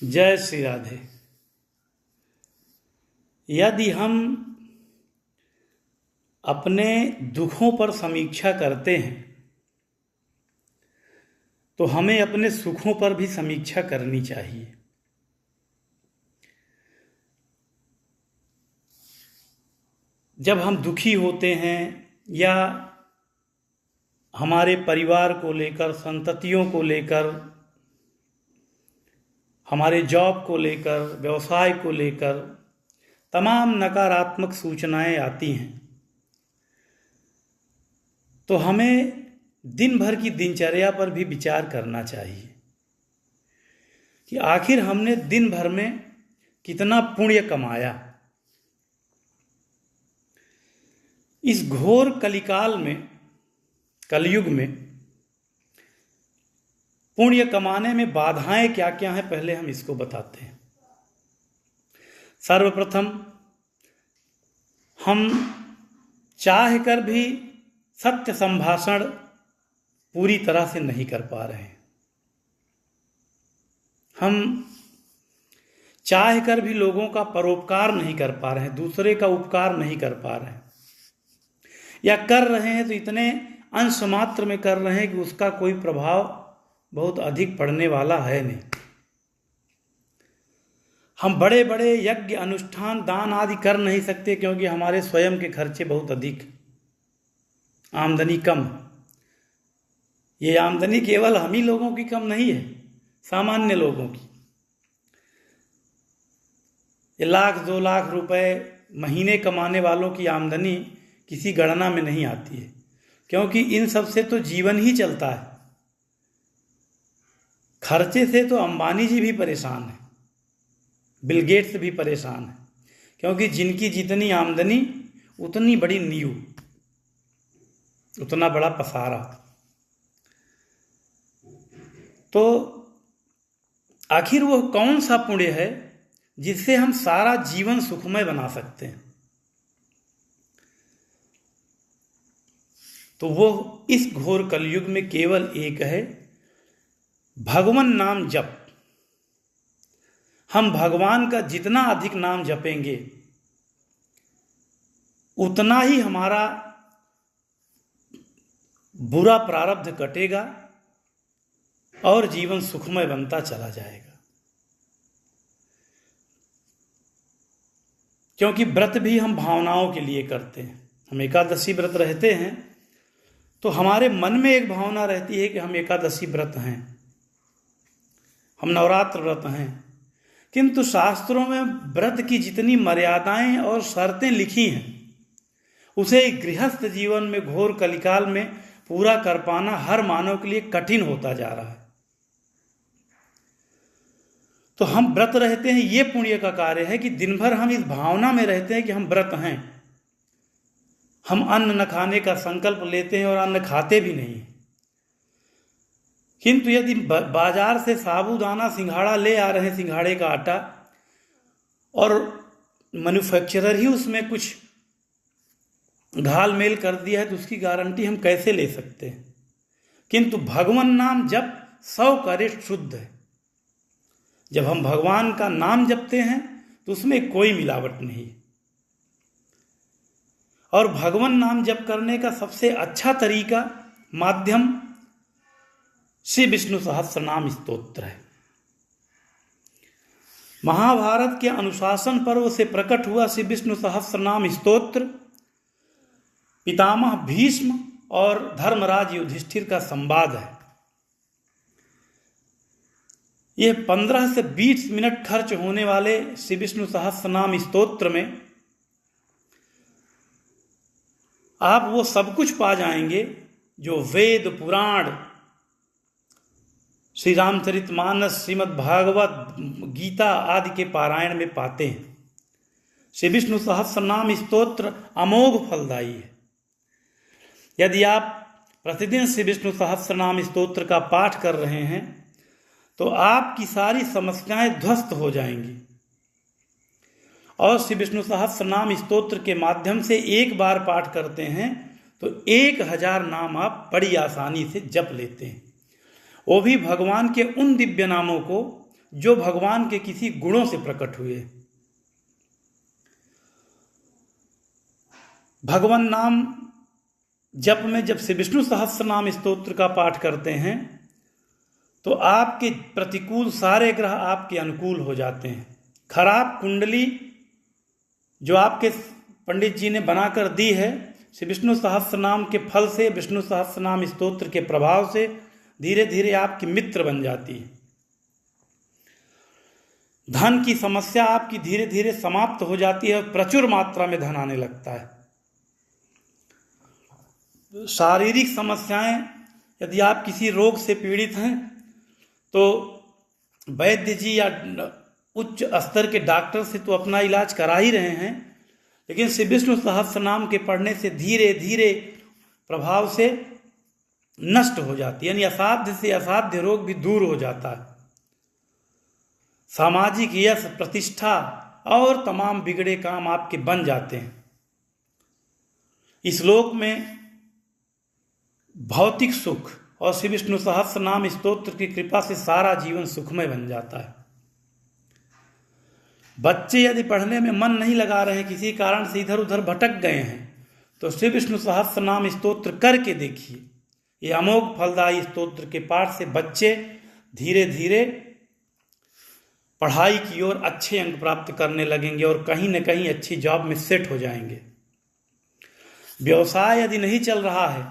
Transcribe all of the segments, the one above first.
जय श्री राधे। यदि हम अपने दुखों पर समीक्षा करते हैं तो हमें अपने सुखों पर भी समीक्षा करनी चाहिए। जब हम दुखी होते हैं या हमारे परिवार को लेकर, संततियों को लेकर, हमारे जॉब को लेकर, व्यवसाय को लेकर तमाम नकारात्मक सूचनाएं आती हैं तो हमें दिन भर की दिनचर्या पर भी विचार करना चाहिए कि आखिर हमने दिन भर में कितना पुण्य कमाया। इस घोर कलिकाल में, कलयुग में पुण्य कमाने में बाधाएं क्या क्या हैं, पहले हम इसको बताते हैं। सर्वप्रथम, हम चाह कर भी सत्य संभाषण पूरी तरह से नहीं कर पा रहे हैं। हम चाह कर भी लोगों का परोपकार नहीं कर पा रहे हैं, दूसरे का उपकार नहीं कर पा रहे हैं, या कर रहे हैं तो इतने अंश मात्र में कर रहे हैं कि उसका कोई प्रभाव बहुत अधिक पड़ने वाला है नहीं। हम बड़े बड़े यज्ञ, अनुष्ठान, दान आदि कर नहीं सकते क्योंकि हमारे स्वयं के खर्चे बहुत अधिक, आमदनी कम। ये आमदनी केवल हम ही लोगों की कम नहीं है, सामान्य लोगों की। ये 1,00,000-2 लाख रुपए महीने कमाने वालों की आमदनी किसी गणना में नहीं आती है, क्योंकि इन सब से तो जीवन ही चलता है। खर्चे से तो अंबानी जी भी परेशान हैं, बिल गेट्स भी परेशान हैं, क्योंकि जिनकी जितनी आमदनी उतनी बड़ी नींव, उतना बड़ा पसारा। तो आखिर वो कौन सा पुण्य है जिससे हम सारा जीवन सुखमय बना सकते हैं? तो वो इस घोर कलयुग में केवल एक है, भगवान नाम जप। हम भगवान का जितना अधिक नाम जपेंगे उतना ही हमारा बुरा प्रारब्ध कटेगा और जीवन सुखमय बनता चला जाएगा। क्योंकि व्रत भी हम भावनाओं के लिए करते हैं। हम एकादशी व्रत रहते हैं तो हमारे मन में एक भावना रहती है कि हम एकादशी व्रत हैं, हम नवरात्र व्रत हैं, किंतु शास्त्रों में व्रत की जितनी मर्यादाएं और शर्तें लिखी हैं उसे गृहस्थ जीवन में घोर कलिकाल में पूरा कर पाना हर मानव के लिए कठिन होता जा रहा है। तो हम व्रत रहते हैं, ये पुण्य का कार्य है कि दिन भर हम इस भावना में रहते हैं कि हम व्रत हैं। हम अन्न न खाने का संकल्प लेते हैं और अन्न खाते भी नहीं। किंतु यदि बाजार से साबूदाना, सिंघाड़ा ले आ रहे हैं, सिंघाड़े का आटा, और मैन्युफैक्चरर ही उसमें कुछ घाल मेल कर दिया है तो उसकी गारंटी हम कैसे ले सकते हैं? किंतु भगवान नाम जप 100% शुद्ध है। जब हम भगवान का नाम जपते हैं तो उसमें कोई मिलावट नहीं। और भगवान नाम जप करने का सबसे अच्छा तरीका, माध्यम श्री विष्णु सहस्त्रनाम स्तोत्र है। महाभारत के अनुशासन पर्व से प्रकट हुआ श्री विष्णु सहस्त्रनाम स्तोत्र पितामह भीष्म और धर्मराज युधिष्ठिर का संवाद है। यह 15 से 20 मिनट खर्च होने वाले श्री विष्णु सहस्त्रनाम स्तोत्र में आप वो सब कुछ पा जाएंगे जो वेद, पुराण, श्री रामचरितमानस, श्रीमद् भागवत, गीता आदि के पारायण में पाते हैं। श्री विष्णु सहस्त्रनाम स्तोत्र अमोघ फलदायी है। यदि आप प्रतिदिन श्री विष्णु सहस्त्रनाम स्तोत्र का पाठ कर रहे हैं तो आपकी सारी समस्याएं ध्वस्त हो जाएंगी। और श्री विष्णु सहस्त्रनाम स्तोत्र के माध्यम से एक बार पाठ करते हैं तो 1000 नाम आप बड़ी आसानी से जप लेते हैं। वो भी भगवान के उन दिव्य नामों को जो भगवान के किसी गुणों से प्रकट हुए। भगवान नाम जप में जब से विष्णु सहस्त्र नाम स्तोत्र का पाठ करते हैं तो आपके प्रतिकूल सारे ग्रह आपके अनुकूल हो जाते हैं। खराब कुंडली जो आपके पंडित जी ने बनाकर दी है, श्री विष्णु सहस्त्र नाम के फल से, विष्णु सहस्त्र नाम स्तोत्र के प्रभाव से धीरे धीरे आपकी मित्र बन जाती है। धन की समस्या आपकी धीरे धीरे समाप्त हो जाती है और प्रचुर मात्रा में धन आने लगता है। शारीरिक समस्याएं, यदि आप किसी रोग से पीड़ित हैं तो वैद्य जी या उच्च स्तर के डॉक्टर से तो अपना इलाज करा ही रहे हैं, लेकिन श्री विष्णु सहस्त्र नाम के पढ़ने से धीरे धीरे प्रभाव से नष्ट हो जाती है, यानी असाध्य से असाध्य रोग भी दूर हो जाता है। सामाजिक यश, प्रतिष्ठा और तमाम बिगड़े काम आपके बन जाते हैं। इस लोक में भौतिक सुख और श्री विष्णु सहस्त्र नाम स्तोत्र की कृपा से सारा जीवन सुखमय बन जाता है। बच्चे यदि पढ़ने में मन नहीं लगा रहे हैं, किसी कारण से इधर उधर भटक गए हैं, तो श्री विष्णु सहस्त्र नाम स्तोत्र करके देखिए। ये अमोघ फलदायी स्तोत्र के पाठ से बच्चे धीरे धीरे पढ़ाई की ओर अच्छे अंक प्राप्त करने लगेंगे और कहीं न कहीं अच्छी जॉब में सेट हो जाएंगे। व्यवसाय यदि नहीं चल रहा है,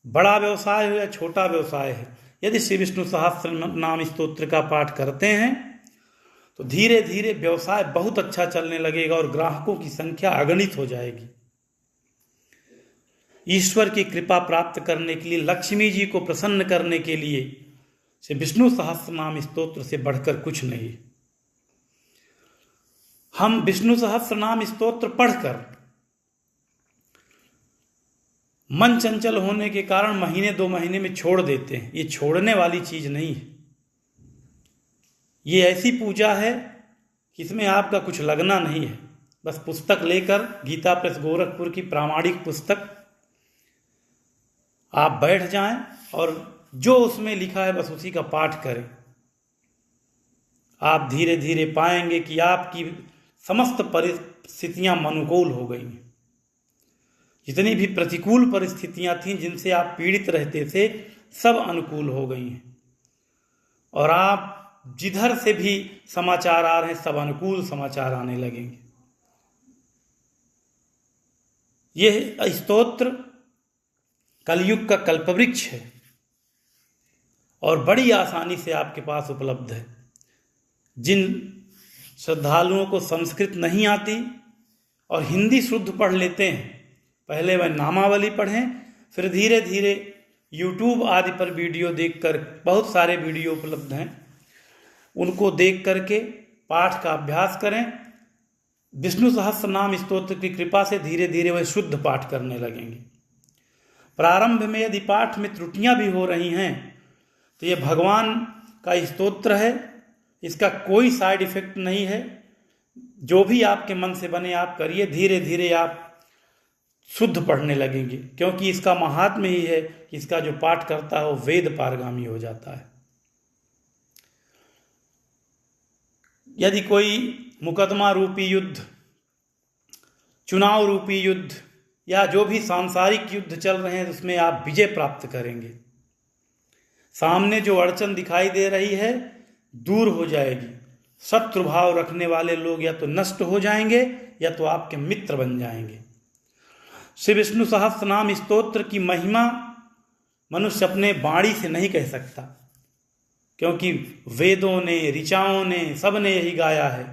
बड़ा व्यवसाय हो या छोटा व्यवसाय है, यदि श्री विष्णु सहस्त्र नाम स्तोत्र का पाठ करते हैं तो धीरे धीरे व्यवसाय बहुत अच्छा चलने लगेगा और ग्राहकों की संख्या अगणित हो जाएगी। ईश्वर की कृपा प्राप्त करने के लिए, लक्ष्मी जी को प्रसन्न करने के लिए श्री विष्णु सहस्त्र नाम स्तोत्र से बढ़कर कुछ नहीं। हम विष्णु सहस्त्र नाम स्तोत्र पढ़कर मन चंचल होने के कारण महीने 2 महीने में छोड़ देते हैं। ये छोड़ने वाली चीज नहीं है। ये ऐसी पूजा है कि इसमें आपका कुछ लगना नहीं है। बस पुस्तक लेकर, गीता प्रेस गोरखपुर की प्रामाणिक पुस्तक, आप बैठ जाएं और जो उसमें लिखा है बस उसी का पाठ करें। आप धीरे धीरे पाएंगे कि आपकी समस्त परिस्थितियां अनुकूल हो गई हैं। जितनी भी प्रतिकूल परिस्थितियां थीं जिनसे आप पीड़ित रहते थे, सब अनुकूल हो गई हैं और आप जिधर से भी समाचार आ रहे हैं सब अनुकूल समाचार आने लगेंगे। यह स्तोत्र कलयुग का कल्पवृक्ष है और बड़ी आसानी से आपके पास उपलब्ध है। जिन श्रद्धालुओं को संस्कृत नहीं आती और हिंदी शुद्ध पढ़ लेते हैं, पहले वह नामावली पढ़ें, फिर धीरे धीरे YouTube आदि पर वीडियो देखकर, बहुत सारे वीडियो उपलब्ध हैं, उनको देख करके पाठ का अभ्यास करें। विष्णु सहस्त्र नाम स्तोत्र की कृपा से धीरे धीरे वह शुद्ध पाठ करने लगेंगे। प्रारंभ में यदि पाठ में त्रुटियां भी हो रही हैं तो यह भगवान का स्तोत्र है, इसका कोई साइड इफेक्ट नहीं है। जो भी आपके मन से बने आप करिए, धीरे धीरे आप शुद्ध पढ़ने लगेंगे, क्योंकि इसका महात्म्य ही है कि इसका जो पाठ करता है वो वेद पारगामी हो जाता है। यदि कोई मुकदमा रूपी युद्ध, चुनाव रूपी युद्ध या जो भी सांसारिक युद्ध चल रहे हैं उसमें आप विजय प्राप्त करेंगे। सामने जो अड़चन दिखाई दे रही है दूर हो जाएगी। शत्रु भाव रखने वाले लोग या तो नष्ट हो जाएंगे या तो आपके मित्र बन जाएंगे। श्री विष्णु सहस्त्र नाम स्तोत्र की महिमा मनुष्य अपने वाणी से नहीं कह सकता, क्योंकि वेदों ने, ऋचाओं ने, सब ने यही गाया है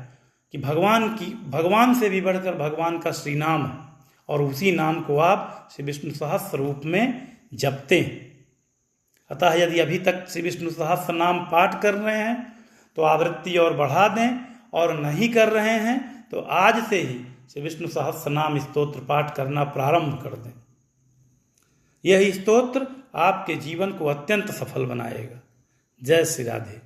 कि भगवान से भी बढ़कर भगवान का श्री नाम है और उसी नाम को आप श्री विष्णु सहस्त्र रूप में जपते हैं। अतः यदि अभी तक श्री विष्णु सहस्त्र नाम पाठ कर रहे हैं तो आवृत्ति और बढ़ा दें, और नहीं कर रहे हैं तो आज से ही श्री विष्णु सहस्त्र नाम स्तोत्र पाठ करना प्रारंभ कर दें। यह स्तोत्र आपके जीवन को अत्यंत सफल बनाएगा। जय श्री राधे।